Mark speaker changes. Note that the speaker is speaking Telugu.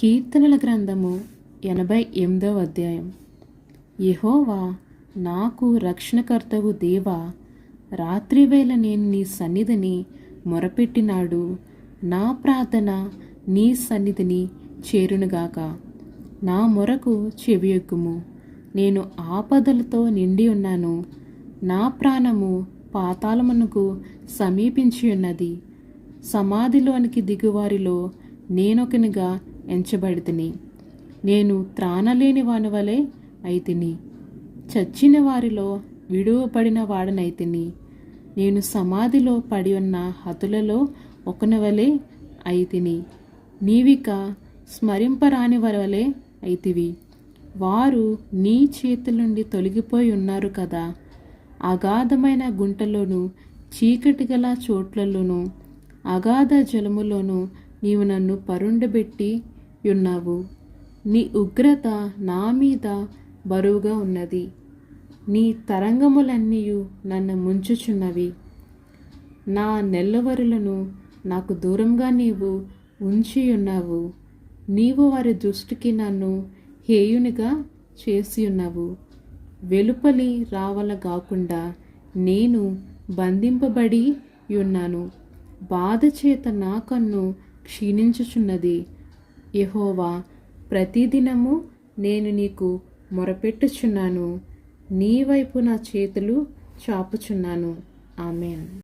Speaker 1: కీర్తనల గ్రంథము 88వ అధ్యాయం. యెహోవా నాకు రక్షణకర్తవు దేవా, రాత్రివేళ నేను నీ సన్నిధిని మొరపెట్టినాడు. నా ప్రార్థన నీ సన్నిధిని చేరునుగాక. నా మొరకు చెవియొగ్గుము. నేను ఆపదలతో నిండి ఉన్నాను. నా ప్రాణము పాతాళమునకు సమీపించి ఉన్నది. సమాధిలోనికి దిగువారిలో నేనొకనిగా ఎంచబడితిని. నేను త్రాణలేని వాని వలె అయితిని. చచ్చిన వారిలో విడువబడిన వాడనైతిని. నేను సమాధిలో పడి ఉన్న హతులలో ఒకని వలె అయితిని. నీవిక స్మరింపరాని వారి వలె అయితివి. వారు నీ చేతుల నుండి తొలగిపోయి ఉన్నారు కదా. అగాధమైన గుంటలోను చీకటి గల చోట్లలోను అగాధ జలములోను నీవు నన్ను పరుండబెట్టి ఉన్నావు. నీ ఉగ్రత నా మీద బరువుగా ఉన్నది. నీ తరంగములన్నీయు నన్ను ముంచుచున్నవి. నా నెల్లవరులను నాకు దూరంగా నీవు ఉంచి ఉన్నావు. నీవు వారి దృష్టికి నన్ను హేయునిగా చేసి ఉన్నావు. వెలుపలి రావలగాకుండా నేను బంధింపబడి ఉన్నాను. బాధ చేత నా కన్ను క్షీణించుచున్నది. యెహోవా, ప్రతిదినము నేను నీకు మొరపెట్టుచున్నాను. నీ వైపు నా చేతులు చాపుచున్నాను. ఆమేన్.